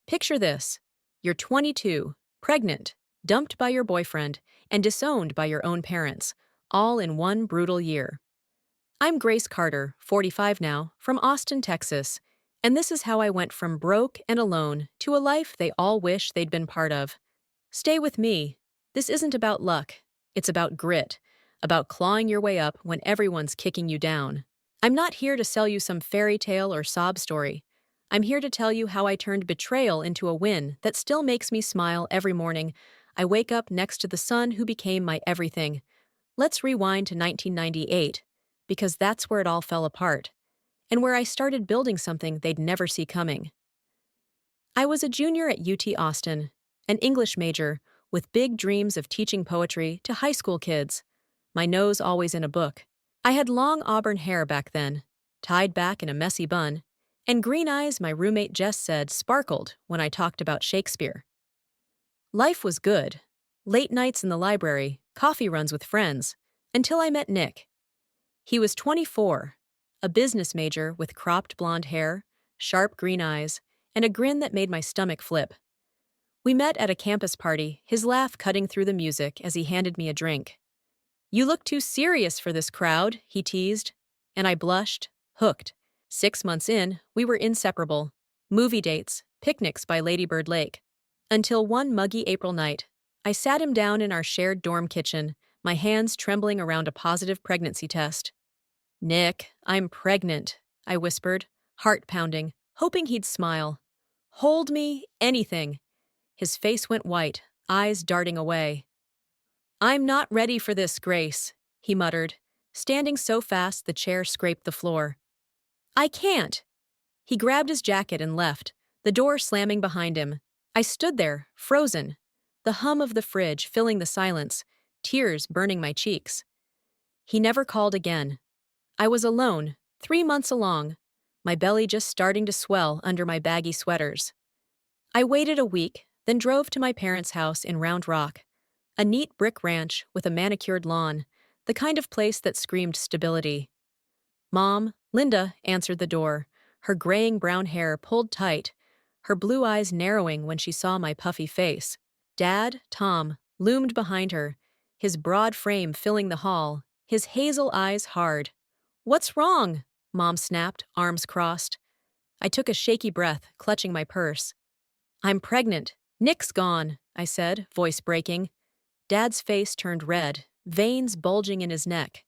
Picture this. You're 22, pregnant, dumped by your boyfriend, and disowned by your own parents, all in one brutal year. I'm Grace Carter, 45 now, from Austin, Texas, and this is how I went from broke and alone to a life they all wish they'd been part of. Stay with me. This isn't about luck. It's about grit, about clawing your way up when everyone's kicking you down. I'm not here to sell you some fairy tale or sob story. I'm here to tell you how I turned betrayal into a win that still makes me smile every morning. I wake up next to the son who became my everything. Let's rewind to 1998, because that's where it all fell apart, and where I started building something they'd never see coming. I was a junior at UT Austin, an English major, with big dreams of teaching poetry to high school kids. My nose always in a book. I had long auburn hair back then, tied back in a messy bun, and green eyes my roommate Jess said sparkled when I talked about Shakespeare. Life was good. Late nights in the library, coffee runs with friends, until I met Nick. He was 24, a business major with cropped blonde hair, sharp green eyes, and a grin that made my stomach flip. We met at a campus party, his laugh cutting through the music as he handed me a drink. "You look too serious for this crowd," he teased, and I blushed, hooked. 6 months in, we were inseparable. Movie dates, picnics by Ladybird Lake. Until one muggy April night, I sat him down in our shared dorm kitchen, my hands trembling around a positive pregnancy test. "Nick, I'm pregnant," I whispered, heart pounding, hoping he'd smile. "Hold me, anything." His face went white, eyes darting away. "I'm not ready for this, Grace," he muttered, standing so fast the chair scraped the floor. "I can't." He grabbed his jacket and left, the door slamming behind him. I stood there, frozen, the hum of the fridge filling the silence, tears burning my cheeks. He never called again. I was alone, 3 months along, my belly just starting to swell under my baggy sweaters. I waited a week, then drove to my parents' house in Round Rock, a neat brick ranch with a manicured lawn, the kind of place that screamed stability. Mom, Linda, answered the door, her graying brown hair pulled tight, her blue eyes narrowing when she saw my puffy face. Dad, Tom, loomed behind her, his broad frame filling the hall, his hazel eyes hard. "What's wrong?" Mom snapped, arms crossed. I took a shaky breath, clutching my purse. "I'm pregnant. Nick's gone," I said, voice breaking. Dad's face turned red, veins bulging in his neck.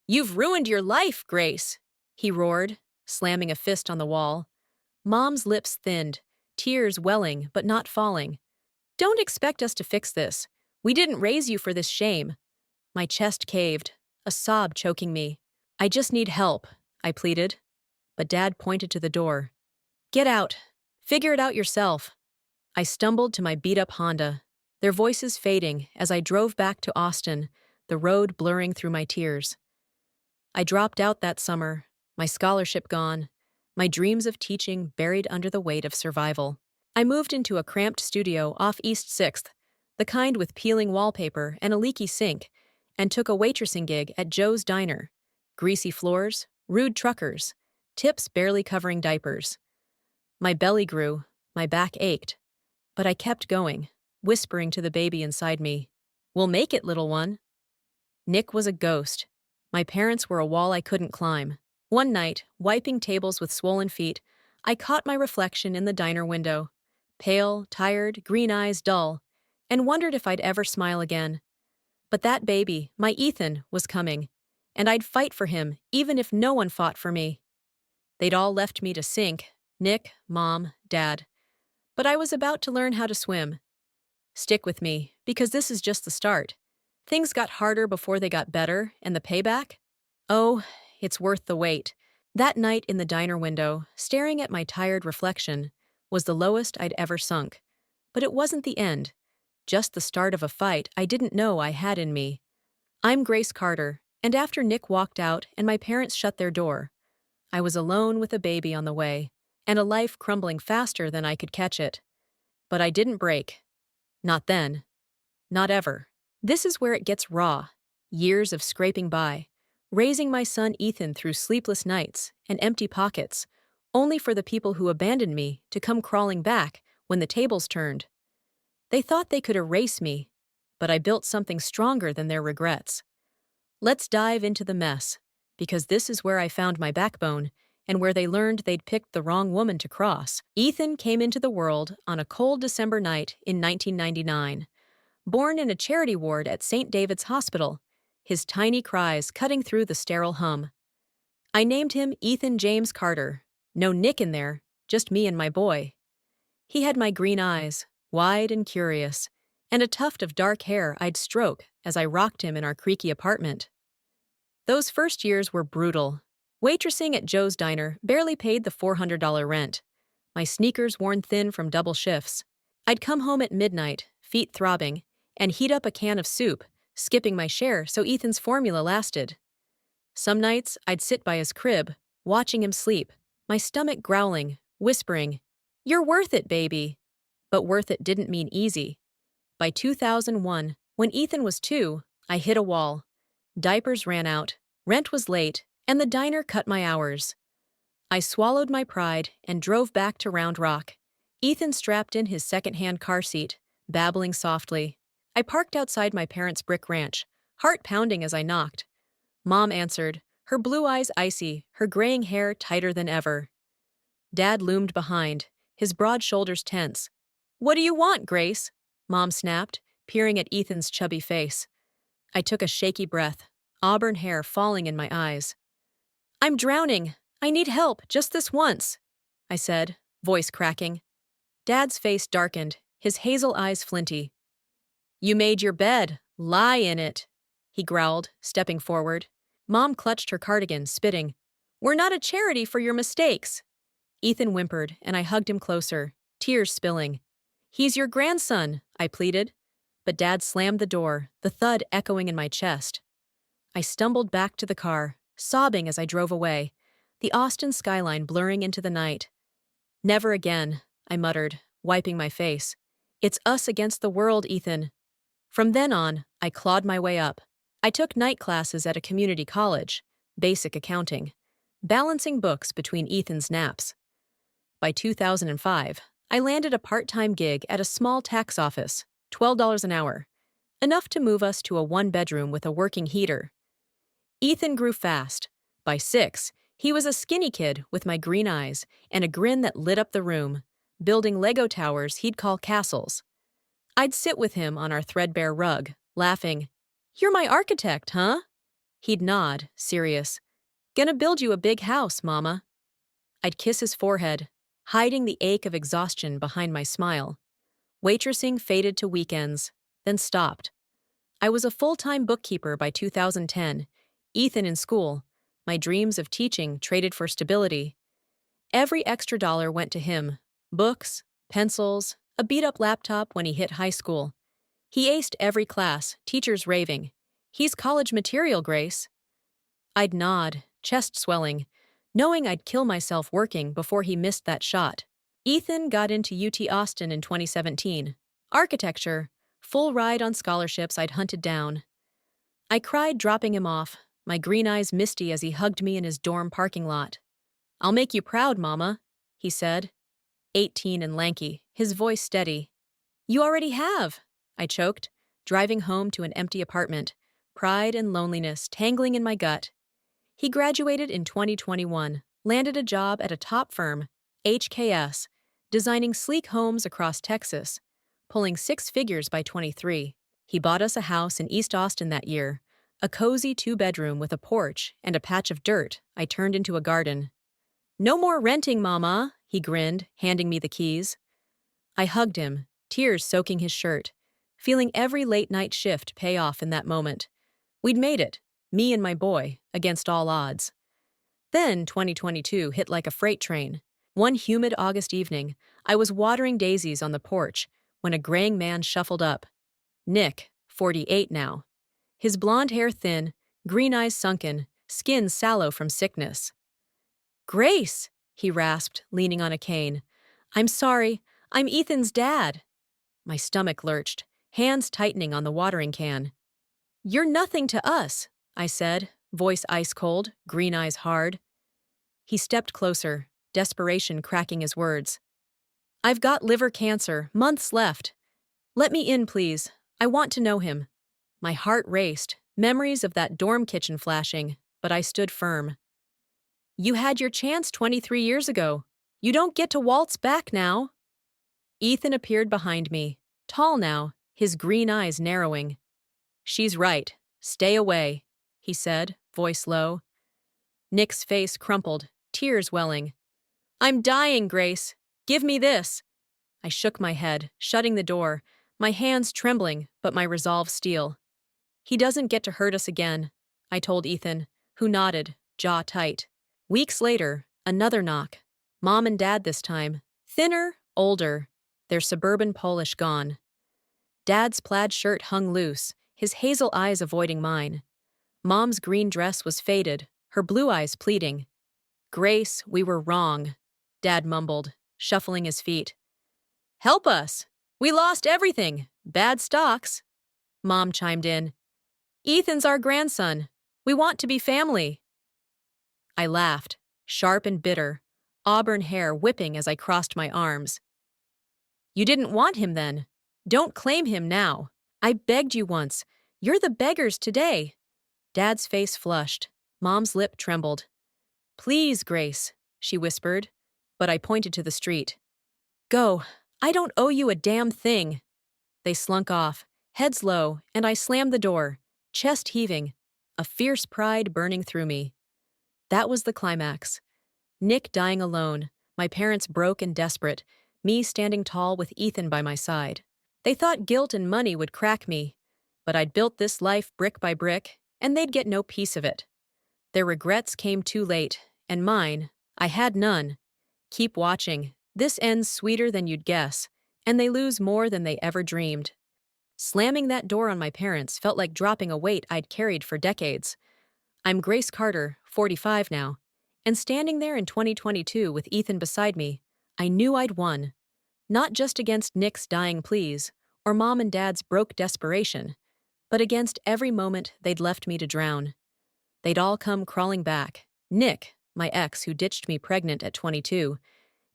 "You've ruined your life, Grace," he roared, slamming a fist on the wall. Mom's lips thinned, tears welling but not falling. "Don't expect us to fix this. We didn't raise you for this shame." My chest caved, a sob choking me. "I just need help," I pleaded. But Dad pointed to the door. "Get out. Figure it out yourself." I stumbled to my beat-up Honda, their voices fading as I drove back to Austin, the road blurring through my tears. I dropped out that summer, my scholarship gone, my dreams of teaching buried under the weight of survival. I moved into a cramped studio off East 6th, the kind with peeling wallpaper and a leaky sink, and took a waitressing gig at Joe's Diner. Greasy floors, rude truckers, tips barely covering diapers. My belly grew, my back ached, but I kept going, whispering to the baby inside me, "We'll make it, little one." Nick was a ghost. My parents were a wall I couldn't climb. One night, wiping tables with swollen feet, I caught my reflection in the diner window. Pale, tired, green eyes dull, and wondered if I'd ever smile again. But that baby, my Ethan, was coming, and I'd fight for him even if no one fought for me. They'd all left me to sink, Nick, Mom, Dad. But I was about to learn how to swim. Stick with me, because this is just the start. Things got harder before they got better, and the payback? Oh, it's worth the wait. That night in the diner window, staring at my tired reflection, was the lowest I'd ever sunk. But it wasn't the end, just the start of a fight I didn't know I had in me. I'm Grace Carter, and after Nick walked out and my parents shut their door, I was alone with a baby on the way, and a life crumbling faster than I could catch it. But I didn't break. Not then. Not ever. This is where it gets raw. Years of scraping by, raising my son Ethan through sleepless nights and empty pockets, only for the people who abandoned me to come crawling back when the tables turned. They thought they could erase me, but I built something stronger than their regrets. Let's dive into the mess, because this is where I found my backbone and where they learned they'd picked the wrong woman to cross. Ethan came into the world on a cold December night in 1999, born in a charity ward at St. David's Hospital, his tiny cries cutting through the sterile hum. I named him Ethan James Carter. No Nick in there, just me and my boy. He had my green eyes, wide and curious, and a tuft of dark hair I'd stroke as I rocked him in our creaky apartment. Those first years were brutal. Waitressing at Joe's Diner barely paid the $400 rent. My sneakers worn thin from double shifts. I'd come home at midnight, feet throbbing, and heat up a can of soup, skipping my share so Ethan's formula lasted. Some nights, I'd sit by his crib, watching him sleep, my stomach growling, whispering, "You're worth it, baby." But worth it didn't mean easy. By 2001, when Ethan was 2, I hit a wall. Diapers ran out, rent was late, and the diner cut my hours. I swallowed my pride and drove back to Round Rock. Ethan strapped in his second-hand car seat, babbling softly. I parked outside my parents' brick ranch, heart pounding as I knocked. Mom answered, her blue eyes icy, her graying hair tighter than ever. Dad loomed behind, his broad shoulders tense. "What do you want, Grace?" Mom snapped, peering at Ethan's chubby face. I took a shaky breath, auburn hair falling in my eyes. "I'm drowning. I need help, just this once," I said, voice cracking. Dad's face darkened, his hazel eyes flinty. "You made your bed. Lie in it," he growled, stepping forward. Mom clutched her cardigan, spitting. "We're not a charity for your mistakes." Ethan whimpered, and I hugged him closer, tears spilling. "He's your grandson," I pleaded. But Dad slammed the door, the thud echoing in my chest. I stumbled back to the car, sobbing as I drove away, the Austin skyline blurring into the night. "Never again," I muttered, wiping my face. "It's us against the world, Ethan." From then on, I clawed my way up. I took night classes at a community college, basic accounting, balancing books between Ethan's naps. By 2005, I landed a part-time gig at a small tax office, $12 an hour, enough to move us to a one-bedroom with a working heater. Ethan grew fast. By 6, he was a skinny kid with my green eyes and a grin that lit up the room, building Lego towers he'd call castles. I'd sit with him on our threadbare rug, laughing. "You're my architect, huh?" He'd nod, serious. "Gonna build you a big house, Mama." I'd kiss his forehead, hiding the ache of exhaustion behind my smile. Waitressing faded to weekends, then stopped. I was a full-time bookkeeper by 2010, Ethan in school, my dreams of teaching traded for stability. Every extra dollar went to him, books, pencils, a beat-up laptop when he hit high school. He aced every class, teachers raving. "He's college material, Grace." I'd nod, chest swelling, knowing I'd kill myself working before he missed that shot. Ethan got into UT Austin in 2017. Architecture, full ride on scholarships I'd hunted down. I cried dropping him off, my green eyes misty as he hugged me in his dorm parking lot. "I'll make you proud, Mama," he said. 18 and lanky, his voice steady. "You already have," I choked, driving home to an empty apartment, pride and loneliness tangling in my gut. He graduated in 2021, landed a job at a top firm, HKS, designing sleek homes across Texas, pulling 6 figures by 23. He bought us a house in East Austin that year, a cozy 2-bedroom with a porch and a patch of dirt I turned into a garden. "No more renting, Mama," he grinned, handing me the keys. I hugged him, tears soaking his shirt, feeling every late-night shift pay off in that moment. We'd made it, me and my boy, against all odds. Then 2022 hit like a freight train. One humid August evening, I was watering daisies on the porch when a graying man shuffled up. Nick, 48 now. His blonde hair thin, green eyes sunken, skin sallow from sickness. "Grace," he rasped, leaning on a cane. "I'm sorry, I'm Ethan's dad." My stomach lurched, hands tightening on the watering can. "You're nothing to us," I said, voice ice cold, green eyes hard. He stepped closer, desperation cracking his words. I've got liver cancer, months left. Let me in, please. I want to know him. My heart raced, memories of that dorm kitchen flashing, but I stood firm. You had your chance 23 years ago. You don't get to waltz back now. Ethan appeared behind me, tall now, his green eyes narrowing. She's right. Stay away, he said, voice low. Nick's face crumpled, tears welling. I'm dying, Grace. Give me this. I shook my head, shutting the door, my hands trembling, but my resolve steel. He doesn't get to hurt us again, I told Ethan, who nodded, jaw tight. Weeks later, another knock. Mom and Dad this time. Thinner, older, their suburban Polish gone. Dad's plaid shirt hung loose, his hazel eyes avoiding mine. Mom's green dress was faded, her blue eyes pleading. Grace, we were wrong, Dad mumbled, shuffling his feet. Help us! We lost everything! Bad stocks! Mom chimed in. Ethan's our grandson. We want to be family. I laughed, sharp and bitter, auburn hair whipping as I crossed my arms. You didn't want him then. Don't claim him now. I begged you once. You're the beggars today. Dad's face flushed. Mom's lip trembled. Please, Grace, she whispered, but I pointed to the street. Go. I don't owe you a damn thing. They slunk off, heads low, and I slammed the door, chest heaving, a fierce pride burning through me. That was the climax. Nick dying alone, my parents broke and desperate, me standing tall with Ethan by my side. They thought guilt and money would crack me, but I'd built this life brick by brick, and they'd get no piece of it. Their regrets came too late, and mine, I had none. Keep watching. This ends sweeter than you'd guess, and they lose more than they ever dreamed. Slamming that door on my parents felt like dropping a weight I'd carried for decades. I'm Grace Carter, 45 now, and standing there in 2022 with Ethan beside me, I knew I'd won. Not just against Nick's dying pleas, or Mom and Dad's broke desperation, but against every moment they'd left me to drown. They'd all come crawling back. Nick, my ex who ditched me pregnant at 22,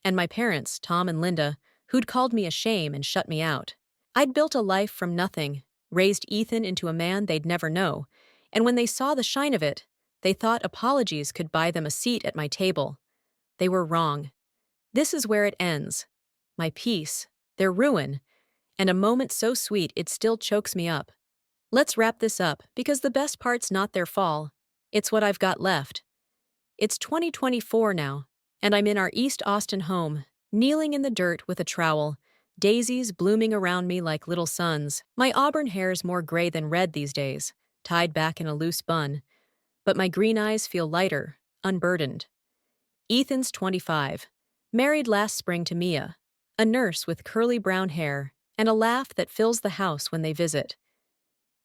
and my parents, Tom and Linda, who'd called me a shame and shut me out. I'd built a life from nothing, raised Ethan into a man they'd never know, and when they saw the shine of it, they thought apologies could buy them a seat at my table. They were wrong. This is where it ends. My peace, their ruin, and a moment so sweet it still chokes me up. Let's wrap this up, because the best part's not their fall. It's what I've got left. It's 2024 now, and I'm in our East Austin home, kneeling in the dirt with a trowel, daisies blooming around me like little suns. My auburn hair's more gray than red these days, tied back in a loose bun, but my green eyes feel lighter, unburdened. Ethan's 25, married last spring to Mia, a nurse with curly brown hair and a laugh that fills the house when they visit.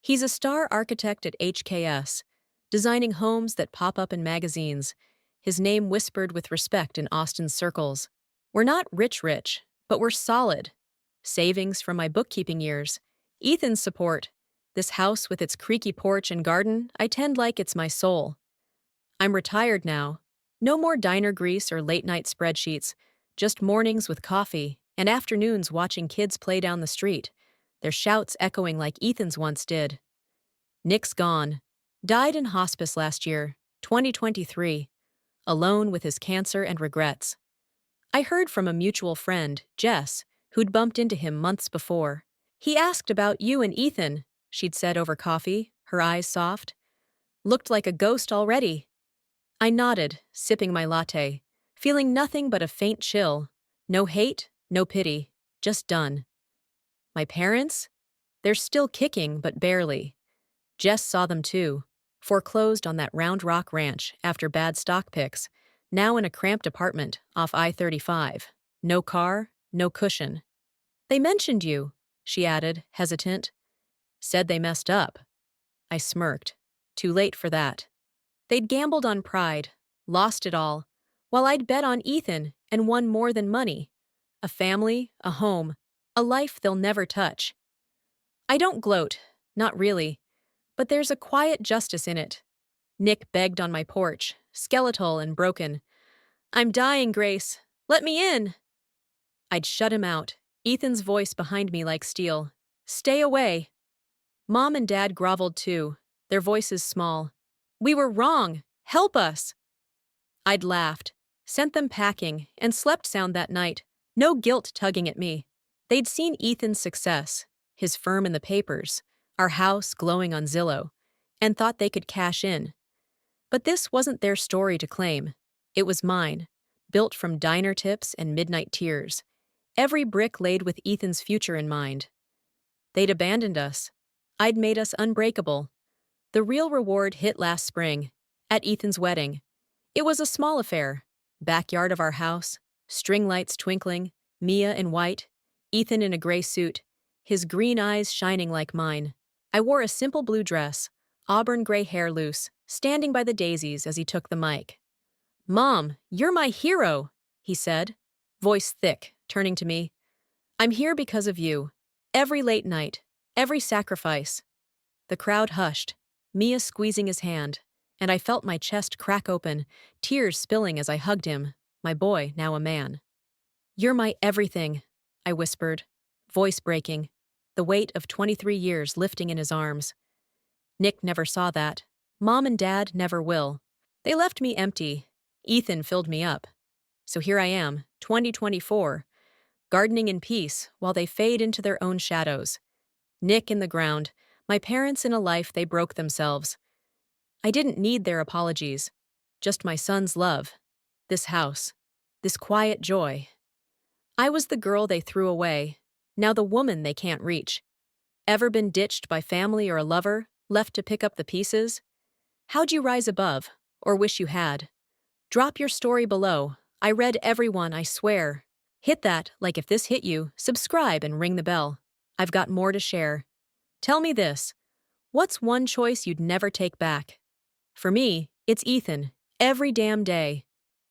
He's a star architect at HKS, designing homes that pop up in magazines, his name whispered with respect in Austin's circles. We're not rich, but we're solid. Savings from my bookkeeping years, Ethan's support, this house with its creaky porch and garden, I tend like it's my soul. I'm retired now. No more diner grease or late-night spreadsheets, just mornings with coffee and afternoons watching kids play down the street, their shouts echoing like Ethan's once did. Nick's gone. Died in hospice last year, 2023, alone with his cancer and regrets. I heard from a mutual friend, Jess, who'd bumped into him months before. He asked about you and Ethan, she'd said over coffee, her eyes soft. Looked like a ghost already. I nodded, sipping my latte, feeling nothing but a faint chill. No hate, no pity, just done. My parents? They're still kicking, but barely. Jess saw them too, foreclosed on that Round Rock ranch after bad stock picks, now in a cramped apartment off I-35. No car, no cushion. They mentioned you, she added, hesitant. Said they messed up. I smirked. Too late for that. They'd gambled on pride, lost it all, while I'd bet on Ethan and won more than money. A family, a home, a life they'll never touch. I don't gloat, not really, but there's a quiet justice in it. Nick begged on my porch, skeletal and broken. I'm dying, Grace. Let me in. I'd shut him out. Ethan's voice behind me like steel. Stay away. Mom and Dad groveled too, their voices small. We were wrong. Help us. I'd laughed, sent them packing, and slept sound that night, no guilt tugging at me. They'd seen Ethan's success, his firm in the papers, our house glowing on Zillow, and thought they could cash in. But this wasn't their story to claim. It was mine, built from diner tips and midnight tears, every brick laid with Ethan's future in mind. They'd abandoned us. I'd made us unbreakable. The real reward hit last spring, at Ethan's wedding. It was a small affair. Backyard of our house, string lights twinkling, Mia in white, Ethan in a gray suit, his green eyes shining like mine. I wore a simple blue dress, auburn gray hair loose, standing by the daisies as he took the mic. Mom, you're my hero, he said, voice thick, turning to me. I'm here because of you. Every late night, every sacrifice. The crowd hushed, Mia squeezing his hand, and I felt my chest crack open, tears spilling as I hugged him, my boy, now a man. You're my everything, I whispered, voice breaking, the weight of 23 years lifting in his arms. Nick never saw that. Mom and Dad never will. They left me empty. Ethan filled me up. So here I am, 2024, gardening in peace while they fade into their own shadows. Nick in the ground, my parents in a life they broke themselves. I didn't need their apologies, just my son's love, this house, this quiet joy. I was the girl they threw away, now the woman they can't reach. Ever been ditched by family or a lover, left to pick up the pieces? How'd you rise above, or wish you had? Drop your story below. I read every one, I swear. Hit that, like if this hit you, subscribe and ring the bell. I've got more to share. Tell me this. What's one choice you'd never take back? For me, it's Ethan, every damn day.